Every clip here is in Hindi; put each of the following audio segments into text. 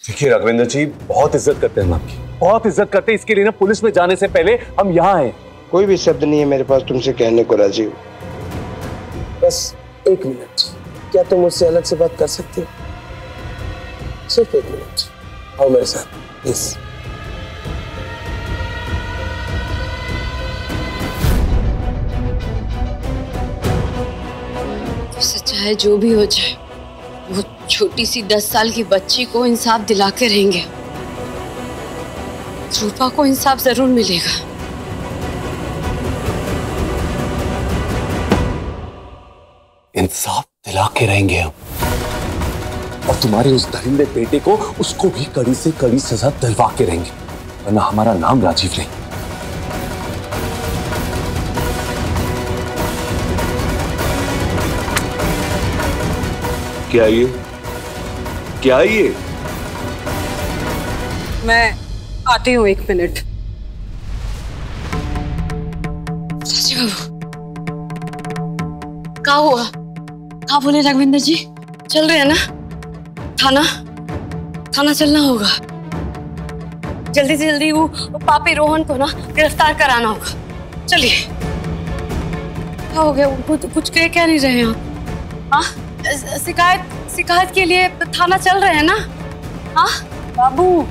देखिए राघवेंद्र जी, बहुत इज्जत करते हैं हम आपकी, बहुत इज्जत करते हैं। इसके लिए ना पुलिस में जाने से पहले हम यहाँ हैं। कोई भी शब्द नहीं है मेरे पास तुमसे कहने को राजीव। बस 1 मिनट, क्या तुम मुझसे अलग से बात कर सकते हो? सिर्फ 1 मिनट, आओ मेरे साथ प्लीज। चाहे जो भी हो जाए, वो छोटी सी 10 साल की बच्ची को इंसाफ दिला के रहेंगे। रूपा को इंसाफ जरूर मिलेगा। इंसाफ दिला के रहेंगे हम, और तुम्हारे उस दरिंदे बेटे को, उसको भी कड़ी से कड़ी सजा दिलवा के रहेंगे, वरना हमारा नाम राजीव नहीं। क्या ये, क्या ये? मैं आती हूँ 1 मिनट। चाची बाबू, क्या हुआ? क्या बोले राघवेंद्र जी? चल रहे हैं ना? थाना चलना होगा। जल्दी से जल्दी वो पापी रोहन को ना गिरफ्तार कराना होगा। चलिए। क्या हो गया? वो तो कुछ कह क्या नहीं रहे हैं आप? हाँ, शिकायत के लिए थाना चल रहे हैं ना? हाँ बाबू,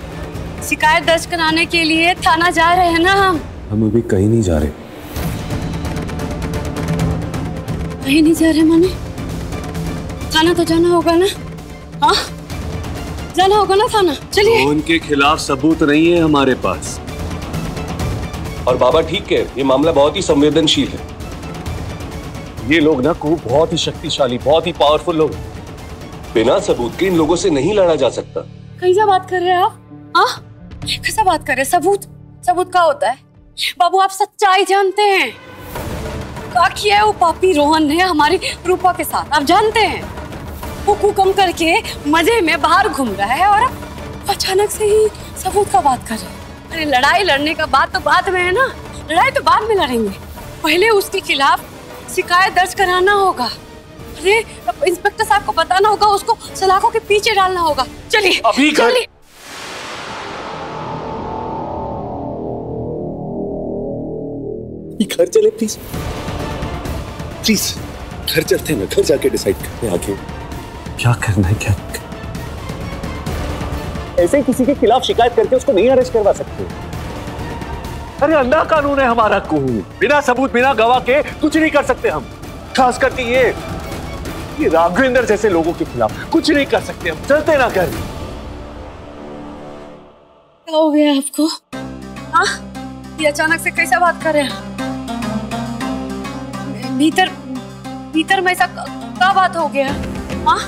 शिकायत दर्ज कराने के लिए थाना जा रहे हैं ना हम अभी कहीं नहीं जा रहे। कहीं नहीं जा रहे माने? थाना तो जाना होगा ना? हाँ, जाना होगा ना थाना। चलिए। उनके खिलाफ सबूत नहीं है हमारे पास। और बाबा ठीक है, ये मामला बहुत ही संवेदनशील है। ये लोग ना को बहुत ही शक्तिशाली, बहुत ही पावरफुल लोग। बिना सबूत के इन लोगों से नहीं लड़ा जा सकता। कैसा बात कर रहे हैं आप? हाँ, कैसा बात कर रहे हैं? सबूत क्या होता है बाबू? आप सच्चाई जानते हैं। क्या किया है वो पापी रोहन ने हमारी रूपा के साथ, आप जानते हैं। वो कुकम करके मजे में बाहर घूम रहा है और अचानक से ही सबूत का बात कर रहे हैं। अरे लड़ाई लड़ने का बात तो बाद में है ना, लड़ाई तो बाद में लड़ेंगे। पहले उसके खिलाफ शिकायत दर्ज कराना होगा। अरे इंस्पेक्टर साहब को बताना होगा, उसको सलाखों के पीछे डालना होगा। चलिए अभी चलिए। घर चले प्लीज, प्लीज घर चलते हैं ना, घर जाके डिसाइड करते हैं आगे क्या करना है। क्या ऐसे ही किसी के खिलाफ शिकायत करके उसको नहीं अरेस्ट करवा सकते। अरे अंधा कानून है हमारा। बिना सबूत, बिना गवाह के कुछ नहीं कर सकते हम। खास करके ये राघवेंद्र जैसे लोगों के खिलाफ कुछ नहीं कर सकते हम। चलते ना घर। क्या हो गया आपको? हाँ, ये अचानक से कैसा बात कर रहे हैं? भीतर में ऐसा क्या बात हो गया? हाँ,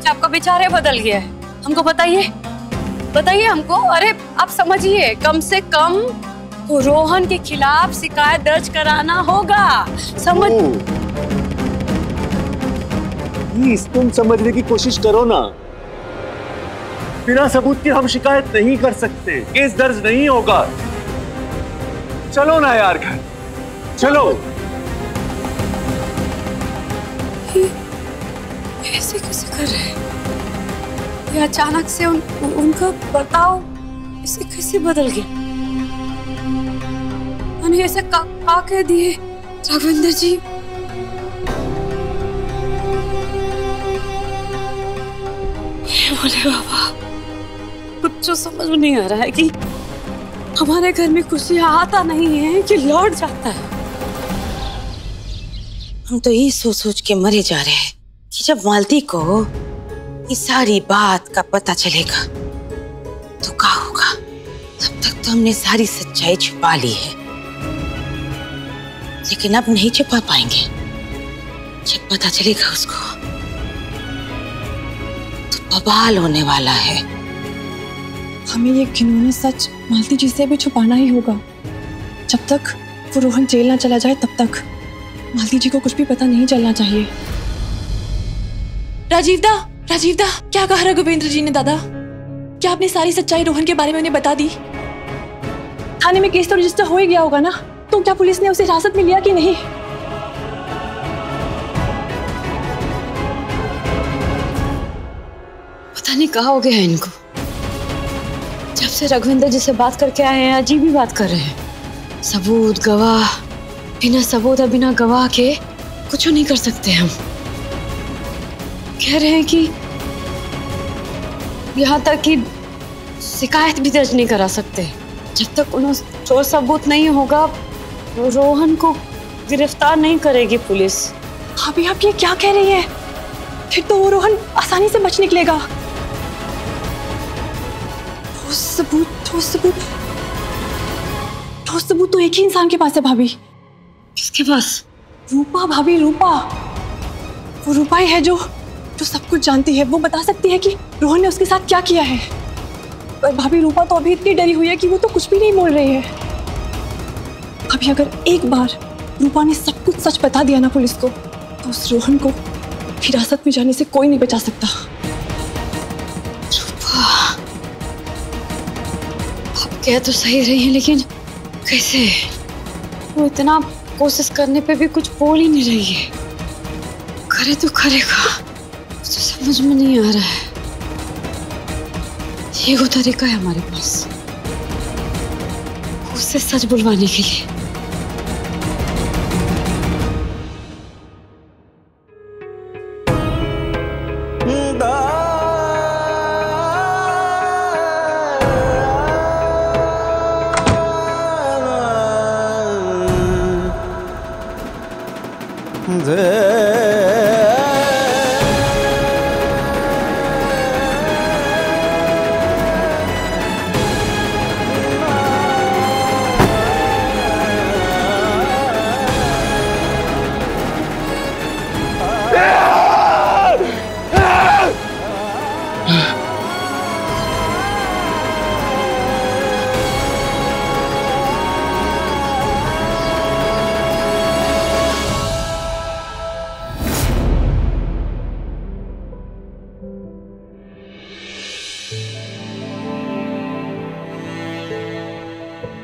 आपका विचार बदल गया है? हमको बताइए हमको। अरे आप समझिए, कम से कम तो रोहन के खिलाफ शिकायत दर्ज कराना होगा। समझ? प्लीज तुम समझने की कोशिश करो ना। बिना सबूत के हम शिकायत नहीं कर सकते, केस दर्ज नहीं होगा। चलो ना यार घर, चलो। ऐसे कैसे कर रहे हैं? ये अचानक से उनका बर्ताव ऐसे कैसे बदल गया? मैंने ऐसे का कह दिए राघवेंद्र जी? बोले बाबा, कुछ जो समझ में नहीं आ रहा है कि हमारे घर में कुछ आता नहीं है कि लौट जाता है। हम तो ये सोच के मरे जा रहे हैं कि जब मालती को इस सारी बात का पता चलेगा तो क्या होगा। तब तक तो हमने सारी सच्चाई छुपा ली है, लेकिन अब नहीं छुपा पाएंगे। जब पता चलेगा उसको तो बवाल होने वाला है। हमें ये घिनौना सच मालती जी से भी छुपाना ही होगा। जब तक वो रोहन जेल ना चला जाए तब तक मालती जी को कुछ भी पता नहीं चलना चाहिए। राजीव दा, क्या कहा रघुवेंद्र जी ने? दादा, क्या आपने सारी सच्चाई रोहन के बारे में उन्हें बता दी? थाने में केस तो रजिस्टर हो ही गया होगा ना, तो क्या पुलिस ने उसे हिरासत में लिया कि नहीं? पता नहीं कहाँ हो गया है इनको। से रघुविंदर जी से बात करके आए हैं, अजीब ही बात कर रहे हैं। सबूत गवाह, बिना सबूत और बिना गवाह के कुछ नहीं कर सकते हम। कह रहे हैं कि यहाँ तक कि शिकायत भी दर्ज नहीं करा सकते। जब तक उन्हें ठोस सबूत नहीं होगा रोहन को गिरफ्तार नहीं करेगी पुलिस। भाभी आप ये क्या कह रही हैं? फिर तो वो रोहन आसानी से बच निकलेगा। ठोस सबूत तो एक ही इंसान के पास है भाभी। किसके पास? रूपा भाभी, रूपा। वो रूपा ही है जो सब कुछ जानती है। वो बता सकती है कि रोहन ने उसके साथ क्या किया है। पर भाभी रूपा तो अभी इतनी डरी हुई है कि वो तो कुछ भी नहीं बोल रही है। अभी अगर एक बार रूपा ने सब कुछ सच बता दिया ना पुलिस को, तो उस रोहन को हिरासत में जाने से कोई नहीं बचा सकता। रूपा, आप कह तो सही रही है, लेकिन कैसे? वो इतना कोशिश करने पे भी कुछ बोल ही नहीं रही है। करे तो करेगा, तो समझ में नहीं आ रहा है। ये वो तरीका है हमारे पास उससे सच बुलवाने के लिए।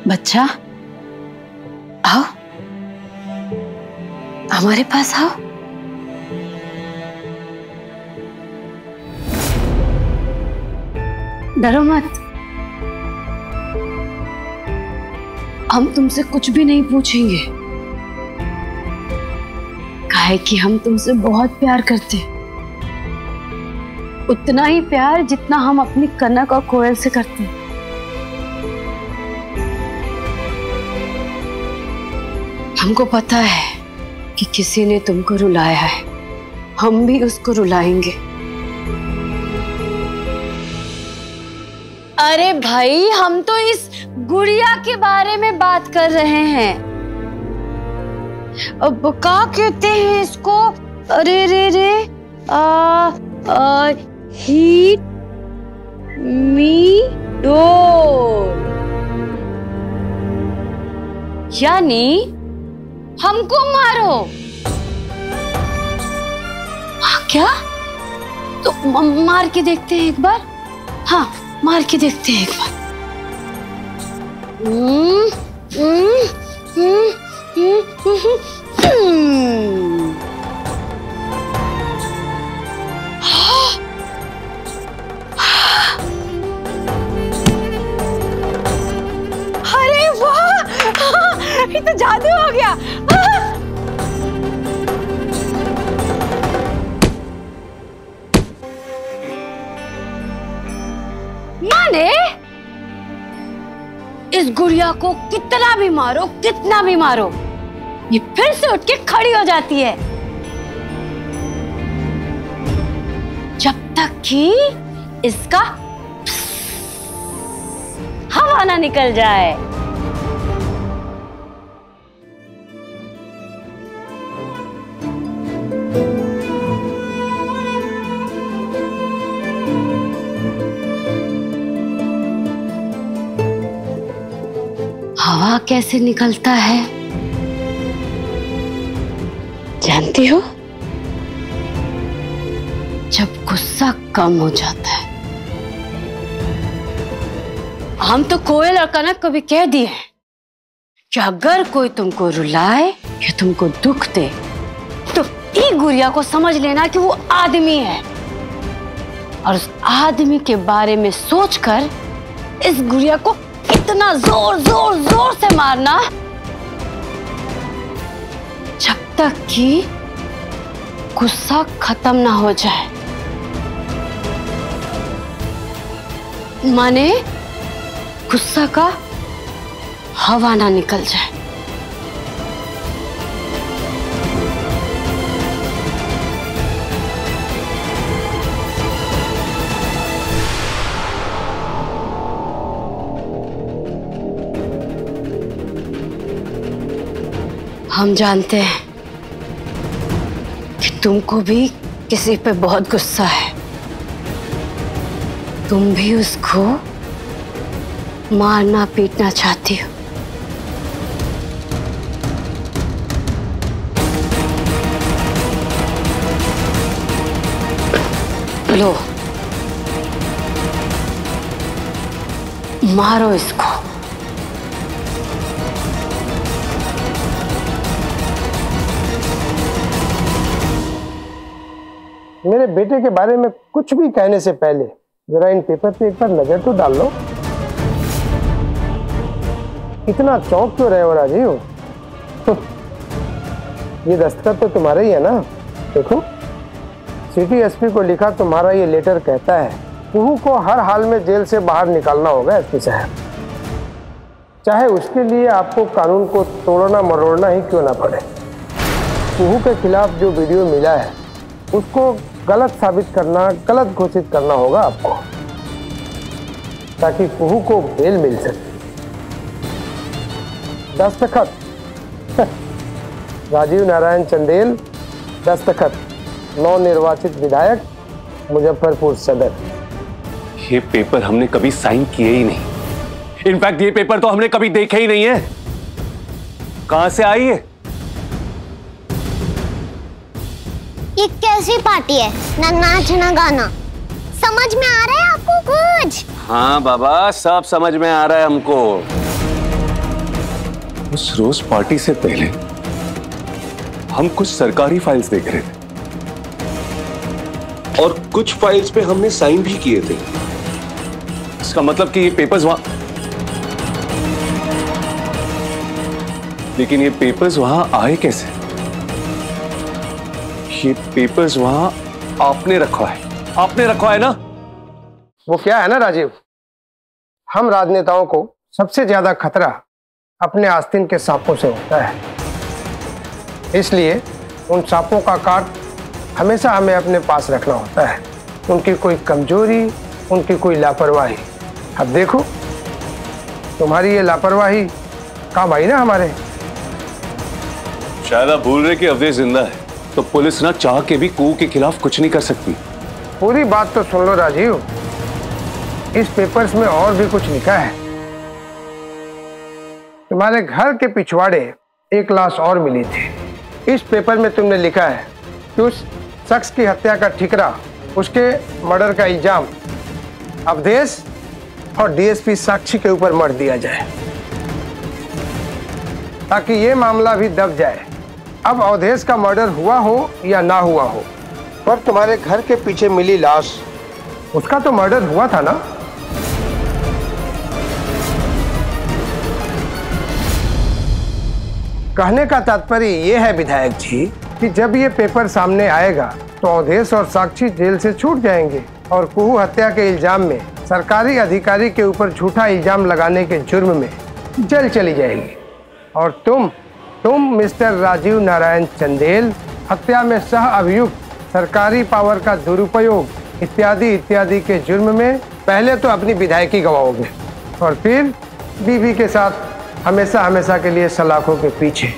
बच्चा आओ, हमारे पास आओ। डरो मत, हम तुमसे कुछ भी नहीं पूछेंगे। काहे कि हम तुमसे बहुत प्यार करते, उतना ही प्यार जितना हम अपनी कनक और कोयल से करते। हमको पता है कि किसी ने तुमको रुलाया है, हम भी उसको रुलाएंगे। अरे भाई, हम तो इस गुड़िया के बारे में बात कर रहे हैं। अब क्या कहते हैं इसको? अरे रे रे हीट मी डोर, यानी हमको मारो। क्या? तो मार के देखते हैं एक बार। हाँ, मार के देखते हैं एक बार। अरे वाह, ये तो जादू हो गया। माने इस गुड़िया को कितना भी मारो, कितना भी मारो, ये फिर से उठ के खड़ी हो जाती है, जब तक कि इसका हवा ना निकल जाए। हवा कैसे निकलता है जानती हो? जब गुस्सा कम हो जाता है। हम तो कोयल और कनक को भी कह दिए कि अगर कोई तुमको रुलाए या तुमको दुख दे तो ई गुड़िया को समझ लेना कि वो आदमी है, और उस आदमी के बारे में सोचकर इस गुड़िया को इतना जोर जोर जोर से मारना जब तक कि गुस्सा खत्म ना हो जाए, माने गुस्सा का हवा ना निकल जाए। हम जानते हैं कि तुमको भी किसी पे बहुत गुस्सा है। तुम भी उसको मारना पीटना चाहती हो। लो, मारो इसको। मेरे बेटे के बारे में कुछ भी कहने से पहले जरा इन पेपर पे एक बार नजर तो डाल लो। इतना चौंक क्यों रहे हो राजीव? ये दस्तखत तो तुम्हारा ही है ना? देखो, सिटी एसपी को लिखा तुम्हारा ये लेटर कहता है कुहू को हर हाल में जेल से बाहर निकालना होगा एसपी साहब, चाहे उसके लिए आपको कानून को तोड़ना मरोड़ना ही क्यों ना पड़े। कुहू के खिलाफ जो वीडियो मिला है उसको गलत साबित करना, गलत घोषित करना होगा आपको, ताकि कुहू को बेल मिल सके। दस्तखत राजीव नारायण चंदेल, दस्तखत नवनिर्वाचित विधायक, मुजफ्फरपुर सदर। ये पेपर हमने कभी साइन किए ही नहीं। इनफैक्ट ये पेपर तो हमने कभी देखे ही नहीं है। कहां से आई है? ये कैसी पार्टी है? ना नाच ना गाना। समझ में आ रहा है आपको कुछ? हाँ बाबा, सब समझ में आ रहा है हमको। उस रोज पार्टी से पहले हम कुछ सरकारी फाइल्स देख रहे थे और कुछ फाइल्स पे हमने साइन भी किए थे। इसका मतलब कि ये पेपर्स वहां, लेकिन ये पेपर्स वहां आए कैसे? ये पेपर्स वहां आपने रखा है, आपने रखा है ना? वो क्या है ना राजीव, हम राजनेताओं को सबसे ज्यादा खतरा अपने आस्तीन के सांपों से होता है, इसलिए उन सांपों का काट हमेशा हमें अपने पास रखना होता है। उनकी कोई कमजोरी, उनकी कोई लापरवाही। अब देखो, तुम्हारी ये लापरवाही काम आई ना हमारे। शायद आप भूल रहे कि अवधेश जिंदा है, तो पुलिस ना चाह के भी कुहू के खिलाफ कुछ नहीं कर सकती। पूरी बात तो सुन लो राजीव, इस पेपर्स में और भी कुछ लिखा है। तुम्हारे घर के पिछवाड़े एक लाश और मिली थी। इस पेपर में तुमने लिखा है कि उस शख्स की हत्या का ठिकरा, उसके मर्डर का इल्जाम अवधेश और डीएसपी साक्षी के ऊपर मर दिया जाए, ताकि ये मामला भी दब जाए। अब अवधेश का मर्डर हुआ हो या ना हुआ हो, पर तुम्हारे घर के पीछे मिली लाश, उसका तो मर्डर हुआ था ना? कहने का तात्पर्य ये है विधायक जी कि जब ये पेपर सामने आएगा तो अवधेश और साक्षी जेल से छूट जाएंगे और कुहू हत्या के इल्जाम में सरकारी अधिकारी के ऊपर झूठा इल्जाम लगाने के जुर्म में जेल चली जाएगी। और तुम मिस्टर राजीव नारायण चंदेल हत्या में सह अभियुक्त, सरकारी पावर का दुरुपयोग इत्यादि इत्यादि के जुर्म में पहले तो अपनी विधायकी गंवाओगे और फिर बीवी के साथ हमेशा हमेशा के लिए सलाखों के पीछे।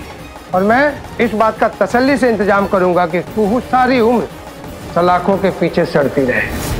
और मैं इस बात का तसल्ली से इंतजाम करूंगा कि कुहू सारी उम्र सलाखों के पीछे सड़ती रहे।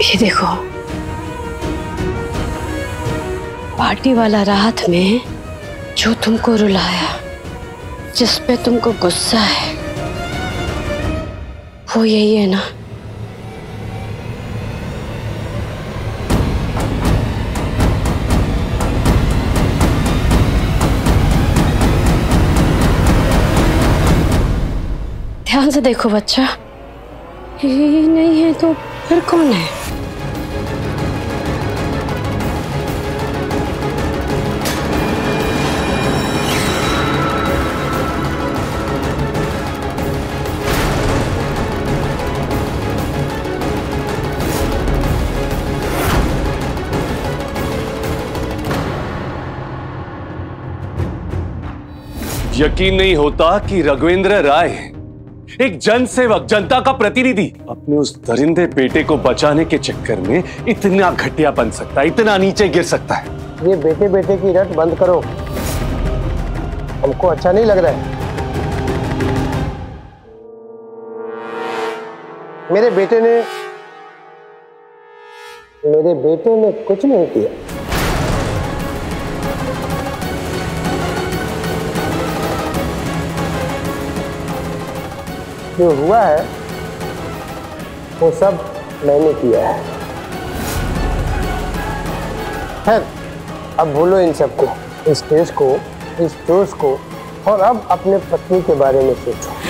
ये देखो, पार्टी वाला रात में जो तुमको रुलाया, जिस पे तुमको गुस्सा है, वो यही है ना? ध्यान से देखो बच्चा, ये नहीं है तो फिर कौन है? यकीन नहीं होता कि राघवेंद्र राय, एक जनसेवक, जनता का प्रतिनिधि, अपने उस दरिंदे बेटे को बचाने के चक्कर में इतना घटिया बन सकता है, इतना नीचे गिर सकता है। ये बेटे बेटे की रट बंद करो, हमको अच्छा नहीं लग रहा है। मेरे बेटे ने कुछ नहीं किया। जो हुआ है वो सब मैंने किया है। खैर, अब भूलो इन सबको, इस केस को, इस जोश को, और अब अपने पत्नी के बारे में सोचो।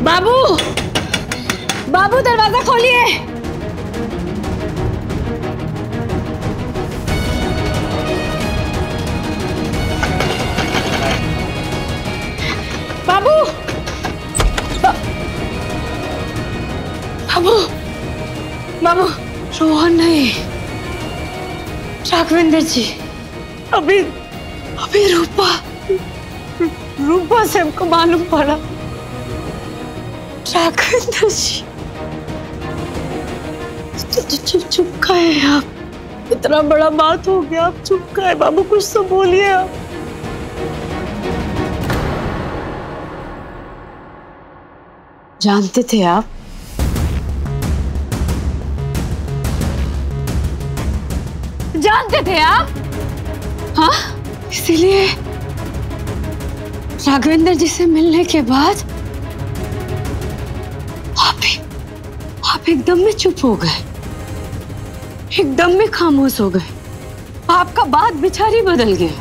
बाबू, बाबू दरवाजा खोलिए। बाबू, बाबू, बाबू, रोहन नहीं, राघवेंद्र जी, अभी रूपा से हमको मालूम पड़ा। राघवेंद्र जी, चुप गए आप, इतना बड़ा बात हो गया, आप चुप गए। बाबू कुछ तो बोलिए आप। जानते थे आप? जानते थे आप? हाँ, इसीलिए राघवेंद्र जी से मिलने के बाद आप एकदम में चुप हो गए, एकदम में खामोश हो गए, आपका बात विचार ही बदल गया।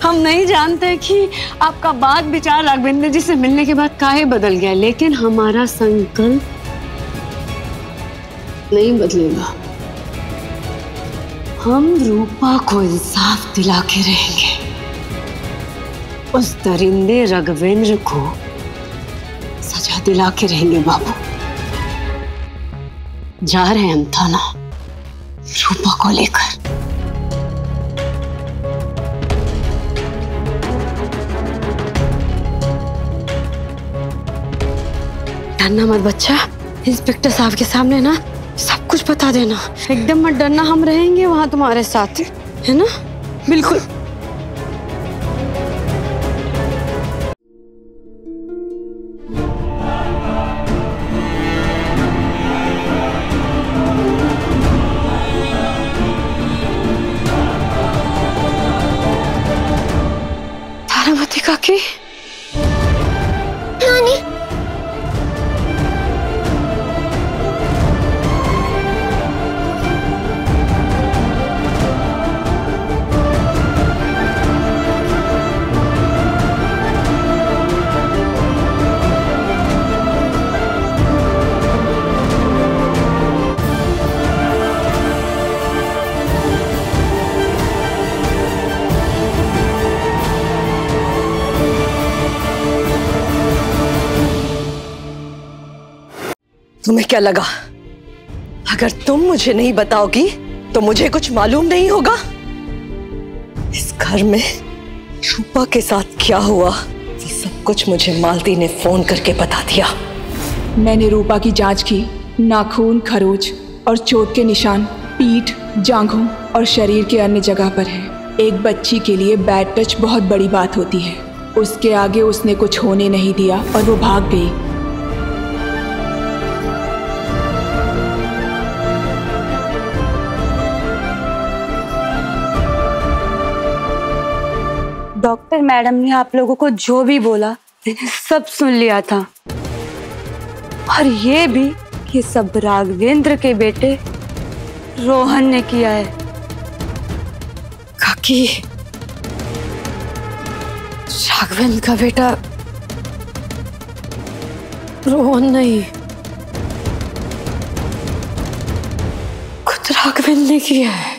हम नहीं जानते कि आपका बात विचार राघवेंद्र जी से मिलने के बाद काहे बदल गया, लेकिन हमारा संकल्प नहीं बदलेगा। हम रूपा को इंसाफ दिला के रहेंगे, उस दरिंदे राघवेंद्र को सजा दिला के रहेंगे। बाबू, जा रहे हैं हम थाना रूपा को लेकर। डरना मत बच्चा, इंस्पेक्टर साहब के सामने ना सब कुछ बता देना, एकदम मत डरना, हम रहेंगे वहां तुम्हारे साथ, है ना? बिल्कुल। तारामती काकी, नानी, तुम्हें क्या लगा अगर तुम मुझे नहीं बताओगी तो मुझे कुछ मालूम नहीं होगा? इस घर में रूपा के साथ क्या हुआ ये सब कुछ मुझे मालती ने फोन करके बता दिया। मैंने रूपा की जांच की। नाखून, खरोच और चोट के निशान पीठ, जांघों और शरीर के अन्य जगह पर है। एक बच्ची के लिए बैड टच बहुत बड़ी बात होती है। उसके आगे उसने कुछ होने नहीं दिया और वो भाग गई। डॉक्टर मैडम ने आप लोगों को जो भी बोला मैंने सब सुन लिया था, और ये भी कि सब राघवेंद्र के बेटे रोहन ने किया है। काकी, राघवेंद्र का बेटा रोहन नहीं, खुद राघवेंद्र ने किया है।